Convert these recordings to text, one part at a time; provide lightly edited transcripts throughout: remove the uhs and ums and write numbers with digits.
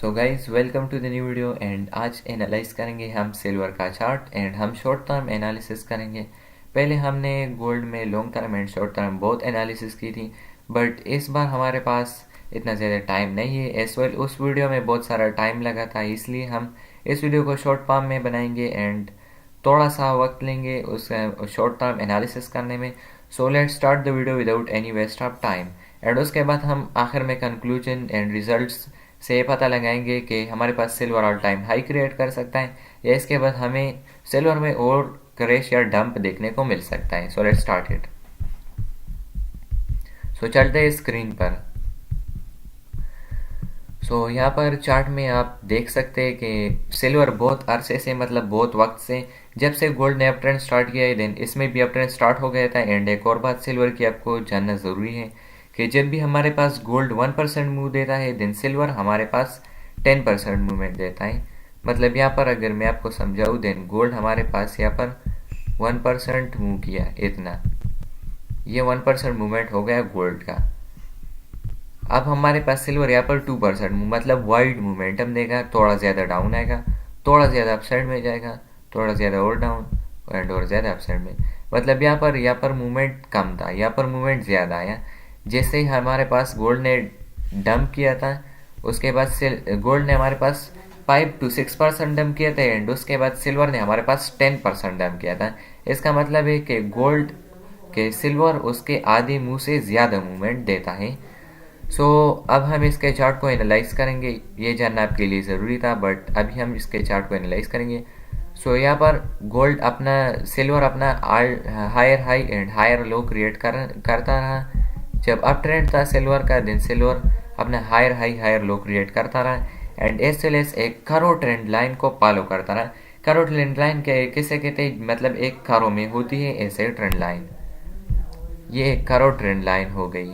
So guys welcome to the new video and आज analyse करेंगे हम सिल्वर का चार्ट एंड हम शॉर्ट टर्म एनालिसिस करेंगे। पहले हमने गोल्ड में long term and short term बहुत एनालिसिस की थी, बट इस बार हमारे पास इतना ज़्यादा टाइम नहीं है। एज वेल उस वीडियो में बहुत सारा टाइम लगा था, इसलिए हम इस वीडियो को शॉर्ट फॉर्म में बनाएंगे एंड थोड़ा सा वक्त लेंगे उस शॉर्ट टर्म एनालिसिस करने में। So let start the video without any waste of time and उसके बाद हम आखिर में कंक्लूजन एंड रिजल्ट्स से ये पता लगाएंगे कि हमारे पास silver all time high create कर सकता है या इसके बाद हमें सिल्वर में और क्रैश या डंप देखने को मिल सकता है। So let's start it. So चलते हैं स्क्रीन पर। सो यहाँ पर चार्ट में आप देख सकते हैं कि सिल्वर बहुत अरसे से मतलब बहुत वक्त से जब से गोल्ड ने अप ट्रेंड स्टार्ट किया है देन इसमें भी अप ट्रेंड स्टार्ट हो गया था। एंड एक और बात सिल्वर की आपको जानना ज़रूरी है कि जब भी हमारे पास गोल्ड 1% मूव देता है देन सिल्वर हमारे पास 10% मूवमेंट देता है। मतलब यहाँ पर अगर मैं आपको समझाऊँ देन गोल्ड हमारे पास यहाँ पर 1% मूव किया, इतना ये 1% मूवमेंट हो गया गोल्ड का। अब हमारे पास सिल्वर यहाँ पर 2% मतलब वाइड मोमेंटम देगा, थोड़ा ज़्यादा डाउन आएगा, थोड़ा ज़्यादा अपसाइड में जाएगा, थोड़ा ज़्यादा और डाउन एंड और ज़्यादा अपसाइड में। मतलब यहाँ पर मूवमेंट कम था, यहाँ पर मूवमेंट ज़्यादा आया। जैसे ही हमारे पास गोल्ड ने डंप किया था उसके बाद गोल्ड ने हमारे पास 5 to 6% डंप किया था एंड उसके बाद सिल्वर ने हमारे पास 10% डंप किया था। इसका मतलब है कि गोल्ड के सिल्वर उसके आधे मुंह से ज़्यादा मूवमेंट देता है। सो अब हम इसके चार्ट को एनालाइज करेंगे, ये जानना आपके लिए ज़रूरी था बट अभी हम इसके चार्ट को एनालाइज करेंगे। सो यहाँ पर गोल्ड अपना सिल्वर अपना higher high and higher low create करता रहा। जब अप ट्रेंड था सिल्वर का दिन सिल्वर अपना higher high higher low create करता रहा एंड एस एल एस एक करो ट्रेंड लाइन को फॉलो करता रहा। करो ट्रेंड लाइन किसे कहते हैं, मतलब एक करो में होती है ऐसे ट्रेंड लाइन, ये एक करो ट्रेंड लाइन हो गई।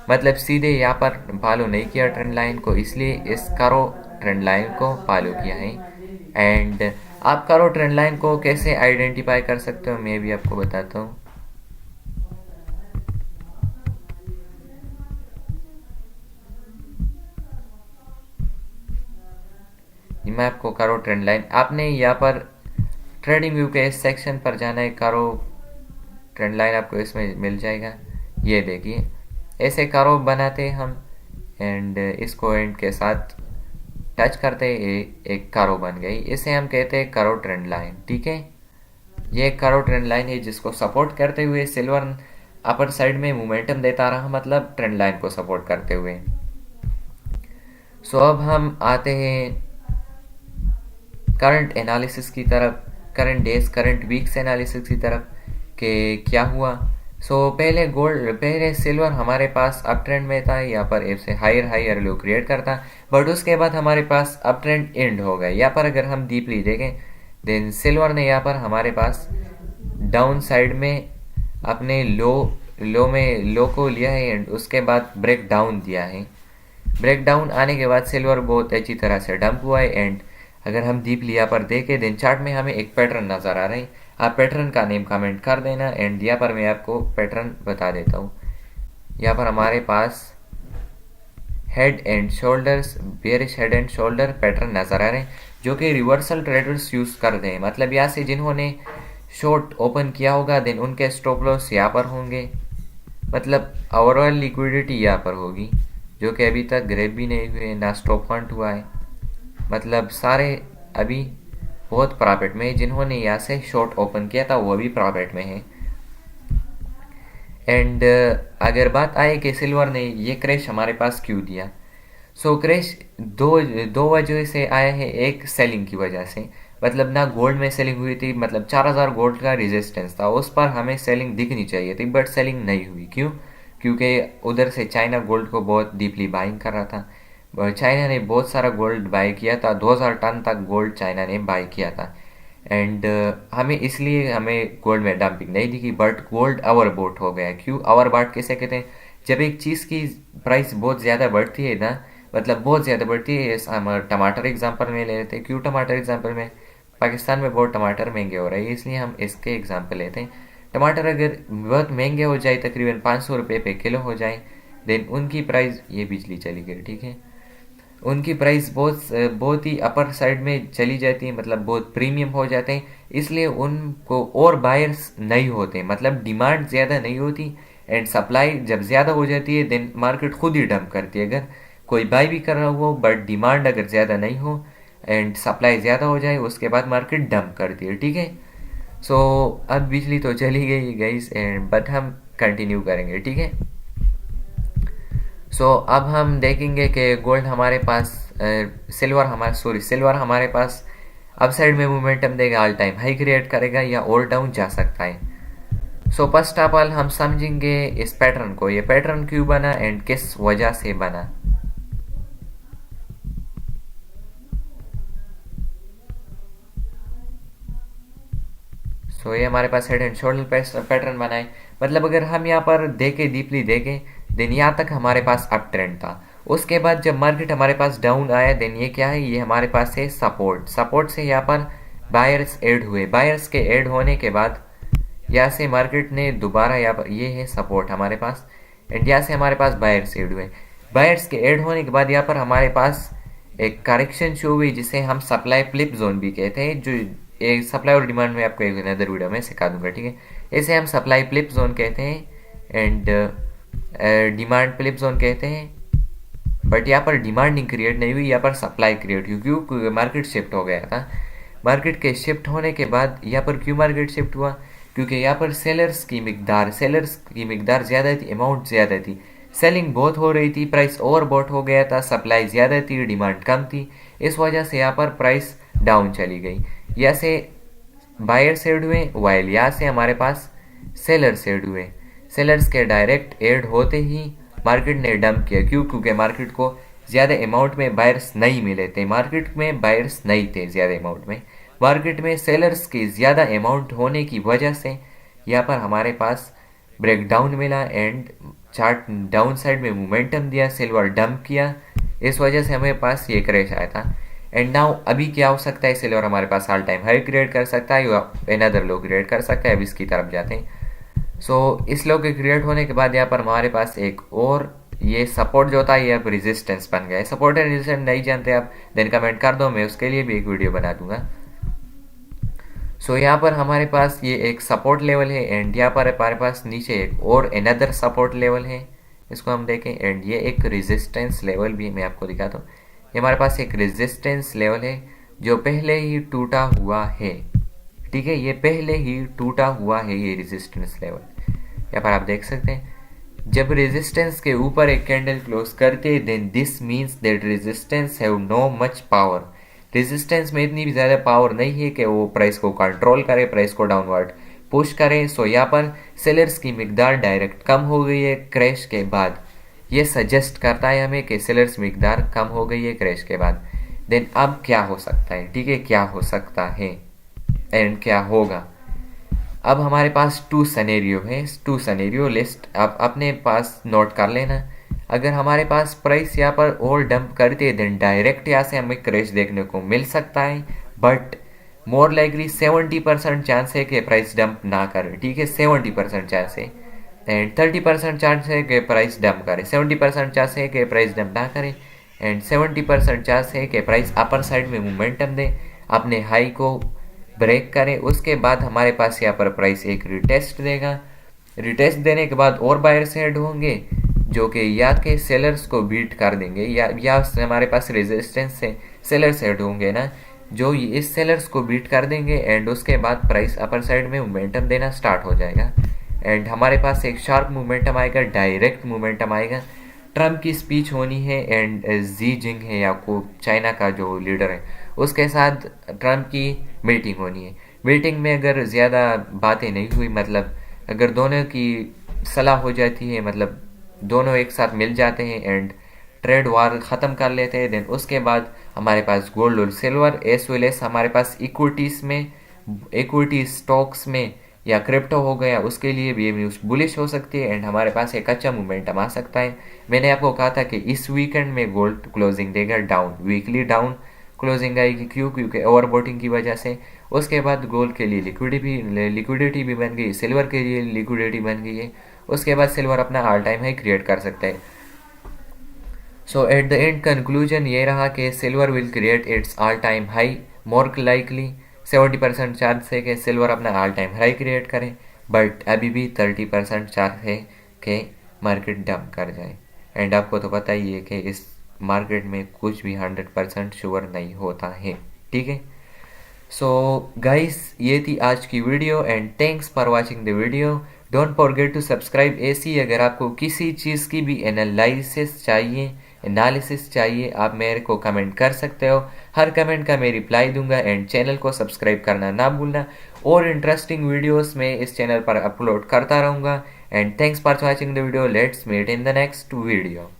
मतलब सीधे यहाँ पर फॉलो नहीं किया ट्रेंड लाइन को, इसलिए इस करो ट्रेंड लाइन को फॉलो किया है। एंड आप करो ट्रेंड लाइन को कैसे आइडेंटिफाई कर सकते हो मैं भी आपको बताता हूँ। मैं आपको करो ट्रेंड लाइन, आपने यहाँ पर ट्रेडिंग व्यू के इस सेक्शन पर जाना है, करो ट्रेंड लाइन आपको इसमें मिल जाएगा। ये देखिए ऐसे करो बनाते हैं हम एंड इसको एंड के साथ टच करते एक करो बन गई, इसे हम कहते हैं करो ट्रेंड लाइन। ठीक है, ये करो ट्रेंड लाइन है जिसको सपोर्ट करते हुए सिल्वर अपर साइड में मोमेंटम देता रहा, मतलब ट्रेंड लाइन को सपोर्ट करते हुए। सो अब हम आते हैं करंट एनालिसिस की तरफ, current days current weeks analysis की तरफ कि क्या हुआ। पहले सिल्वर हमारे पास अप ट्रेंड में था, यहाँ पर एफ से हायर हायर लो क्रिएट करता, बट उसके बाद हमारे पास अप ट्रेंड एंड हो गया। यहाँ पर अगर हम डीपली देखें देन सिल्वर ने यहाँ पर हमारे पास डाउन साइड में अपने लो को लिया है एंड उसके बाद ब्रेक डाउन दिया है। ब्रेक डाउन आने के बाद सिल्वर बहुत अच्छी तरह से डंप हुआ है एंड अगर हम डीपली यहाँ पर देखें देन चार्ट में हमें एक पैटर्न नज़र आ रहा है। आप पैटर्न का नेम कमेंट कर देना एंड यहाँ पर मैं आपको पैटर्न बता देता हूँ। यहाँ पर हमारे पास head and shoulders, bearish head and shoulder pattern नज़र आ रहे हैं जो कि रिवर्सल ट्रेडर्स यूज़ करते हैं। मतलब यहाँ से जिन्होंने शॉर्ट ओपन किया होगा देन उनके स्टॉप लॉस यहाँ पर होंगे, मतलब ओवरऑल लिक्विडिटी यहाँ पर होगी जो कि अभी तक ग्रैब भी नहीं हुए ना स्टॉप हंट हुआ है। मतलब सारे अभी बहुत प्रॉफिट में, जिन्होंने यहाँ से शॉर्ट ओपन किया था वो भी प्रॉफिट में है। एंड अगर बात आए कि सिल्वर ने ये क्रैश हमारे पास क्यों दिया, सो क्रैश दो वजह से आया है। एक सेलिंग की वजह से, मतलब ना गोल्ड में सेलिंग हुई थी, मतलब 4000 गोल्ड का रेजिस्टेंस था उस पर हमें सेलिंग दिखनी चाहिए थी बट सेलिंग नहीं हुई। क्यों? क्योंकि उधर से चाइना गोल्ड को बहुत डीपली बाइंग कर रहा था। चाइना ने बहुत सारा गोल्ड बाय किया था, 2000 टन तक गोल्ड चाइना ने बाय किया था एंड हमें गोल्ड में डंपिंग नहीं दिखी बट गोल्ड ओवरबॉट हो गया। क्यों ओवरबॉट कैसे कहते हैं? जब एक चीज़ की प्राइस बहुत ज़्यादा बढ़ती है ना, मतलब बहुत ज़्यादा बढ़ती है। हम टमाटर एग्जांपल में ले लेते हैं। क्यों टमाटर एग्जांपल में? पाकिस्तान में बहुत टमाटर महंगे हो रहे हैं इसलिए हम इसके एग्जांपल लेते हैं। टमाटर अगर बहुत महंगे हो जाए, तकरीबन 500 रुपये पे किलो हो जाए, देन उनकी प्राइस, ये बिजली चली गई, ठीक है। उनकी प्राइस बहुत बहुत ही अपर साइड में चली जाती है, मतलब बहुत प्रीमियम हो जाते हैं, इसलिए उनको और बायर्स नहीं होते, मतलब डिमांड ज़्यादा नहीं होती एंड सप्लाई जब ज़्यादा हो जाती है देन मार्केट खुद ही डंप करती है। अगर कोई बाय भी कर रहा हो बट डिमांड अगर ज़्यादा नहीं हो एंड सप्लाई ज़्यादा हो जाए उसके बाद मार्केट डंप करती है, ठीक है। सो अब बिजली तो चली गई गाइस एंड बट हम कंटिन्यू करेंगे, ठीक है। सो अब हम देखेंगे कि गोल्ड हमारे पास सिल्वर हमारे पास अप साइड में मोमेंटम देगा, ऑल टाइम हाई क्रिएट करेगा या और डाउन जा सकता है। सो फर्स्ट ऑफ ऑल हम समझेंगे इस पैटर्न को, ये पैटर्न क्यों बना एंड किस वजह से बना। सो ये हमारे पास हेड एंड शोल्डर पैटर्न बनाए, मतलब अगर हम यहाँ पर देखें डीपली देखें देन यहाँ तक हमारे पास अप ट्रेंड था, उसके बाद जब मार्केट हमारे पास डाउन आया देन ये क्या है, ये हमारे पास है सपोर्ट से यहाँ पर बायर्स ऐड हुए, बायर्स के ऐड होने के बाद यहाँ से मार्केट ने दोबारा यहाँ पर ये है सपोर्ट हमारे पास एंड यहाँ से हमारे पास बायर्स ऐड हुए, बायर्स के ऐड होने के बाद यहाँ पर हमारे पास एक करेक्शन शो हुई जिसे हम सप्लाई फ्लिप जोन भी कहते हैं, जो एक सप्लाई और डिमांड में आपको एक अदर वीडियो में सिखा दूंगा, ठीक है। इसे हम सप्लाई फ्लिप जोन कहते हैं एंड डिमांड फ्लिप जोन कहते हैं, बट यहाँ पर डिमांड नहीं क्रिएट नहीं हुई, यहाँ पर सप्लाई क्रिएट हुई, क्यों मार्केट शिफ्ट हो गया था। मार्केट के शिफ्ट होने के बाद यहाँ पर क्यों मार्केट शिफ्ट हुआ, क्योंकि यहाँ पर सेलर्स की मिकदार ज़्यादा थी, अमाउंट ज़्यादा थी, सेलिंग बहुत हो रही थी, प्राइस ओवर बॉट हो गया था, सप्लाई ज़्यादा थी, डिमांड कम थी, इस वजह से यहाँ पर प्राइस डाउन चली गई। यहाँ से बायर सेड हुए वाइल यहाँ से हमारे पास सेलर सेड हुए, सेलर्स के डायरेक्ट एड होते ही मार्केट ने डंप किया, क्यों, क्योंकि मार्केट को ज़्यादा अमाउंट में बायर्स नहीं मिले थे, मार्केट में बायर्स नहीं थे ज़्यादा अमाउंट में, मार्केट में सेलर्स की ज़्यादा अमाउंट होने की वजह से यहाँ पर हमारे पास ब्रेकडाउन मिला एंड चार्ट डाउन साइड में मोमेंटम दिया, सिल्वर डंप किया, इस वजह से हमारे पास ये क्रैश आया था। एंड नाउ अभी क्या हो सकता है, सिल्वर हमारे पास ऑल टाइम हाई क्रिएट कर सकता है या अनदर लो क्रिएट कर सकता है, अब इसकी तरफ जाते हैं। सो इस लो के क्रिएट होने के बाद यहाँ पर हमारे पास एक और ये सपोर्ट जो था ये अब रेजिस्टेंस बन गया है, सपोर्ट एंड रेजिस्टेंस नहीं जानते आप देन कमेंट कर दो, मैं उसके लिए भी एक वीडियो बना दूंगा। सो यहाँ पर हमारे पास ये एक सपोर्ट लेवल है एंड यहाँ पर हमारे पास नीचे एक और अनदर सपोर्ट लेवल है, इसको हम देखें एंड ये एक रेजिस्टेंस लेवल भी मैं आपको दिखाता हूँ। ये हमारे पास एक रेजिस्टेंस लेवल है जो पहले ही टूटा हुआ है, ठीक है, ये पहले ही टूटा हुआ है ये रेजिस्टेंस लेवल, यहाँ पर आप देख सकते हैं। जब रेजिस्टेंस के ऊपर एक कैंडल क्लोज करते then this means that resistance have no much power, resistance में इतनी भी ज़्यादा पावर नहीं है कि वो प्राइस को कंट्रोल करे, प्राइस को डाउनवर्ड पुश करे। सो यहाँ पर सेलर्स की मिकदार डायरेक्ट कम हो गई है क्रैश के बाद, ये सजेस्ट करता है हमें कि सेलर्स मिकदार कम हो गई है क्रैश के बाद। देन अब क्या हो सकता है, ठीक है, क्या हो सकता है एंड क्या होगा। अब हमारे पास टू सनेरियो लिस्ट आप अपने पास नोट कर लेना। अगर हमारे पास प्राइस यहाँ पर और डंप करते देन डायरेक्ट यहाँ से हमें क्रैश देखने को मिल सकता है, बट मोर लाइकली 70% चांस है कि प्राइस डंप ना करे, ठीक है, 70% चांस है एंड 30% चांस है कि प्राइस डंप करे, 70% चांस है कि प्राइस डंप ना करे एंड 70% चांस है कि प्राइस अपर साइड में मोमेंटम दे, अपने हाई को ब्रेक करे, उसके बाद हमारे पास यहाँ पर प्राइस एक रिटेस्ट देगा, रिटेस्ट देने के बाद और बायर्स ऐड होंगे जो कि या के सेलर्स को बीट कर देंगे या हमारे पास रेजिस्टेंस से सेलर्स ऐड होंगे ना जो इस सेलर्स को बीट कर देंगे एंड उसके बाद प्राइस अपर साइड में मोमेंटम देना स्टार्ट हो जाएगा एंड हमारे पास एक शार्प मोमेंटम आएगा, डायरेक्ट मोमेंटम आएगा। ट्रम्प की स्पीच होनी है एंड जी जिंग है या को चाइना का जो लीडर है उसके साथ ट्रम्प की मीटिंग होनी है। मीटिंग में अगर ज़्यादा बातें नहीं हुई, मतलब अगर दोनों की सलाह हो जाती है, मतलब दोनों एक साथ मिल जाते हैं एंड ट्रेड वार ख़त्म कर लेते हैं, देन उसके बाद हमारे पास गोल्ड और सिल्वर एस वेल एस हमारे पास इक्विटीज़ में, इक्विटी स्टॉक्स में या क्रिप्टो हो गया उसके लिए भी ये न्यूज़ बुलिश हो सकती है एंड हमारे पास एक अच्छा मोमेंटम आ सकता है। मैंने आपको कहा था कि इस वीकेंड में गोल्ड क्लोजिंग देगा डाउन, वीकली डाउन क्लोजिंग आएगी, क्यों, क्योंकि ओवरबोटिंग की वजह से। उसके बाद गोल्ड के लिए लिक्विडिटी भी बन गई, सिल्वर के लिए लिक्विडिटी बन गई है, उसके बाद सिल्वर अपना ऑल टाइम हाई क्रिएट कर सकता है। सो एट द एंड कंक्लूजन ये रहा कि silver will create it's all time high, more likely 70% chance है कि सिल्वर अपना ऑल टाइम हाई क्रिएट करे, बट अभी भी 30% चांस है कि मार्केट डंप कर जाए। एंड आपको तो पता ही है कि इस मार्केट में कुछ भी 100% श्योर नहीं होता है, ठीक है। सो गाइस, ये थी आज की video and thanks for watching the video. Don't forget to subscribe. ऐसी अगर आपको किसी चीज़ की भी एनालिसिस चाहिए आप मेरे को कमेंट कर सकते हो। हर कमेंट का मैं रिप्लाई दूंगा एंड चैनल को सब्सक्राइब करना ना भूलना। और इंटरेस्टिंग वीडियोस मैं इस चैनल पर अपलोड करता रहूँगा। And thanks for watching the video. Let's meet in the next video.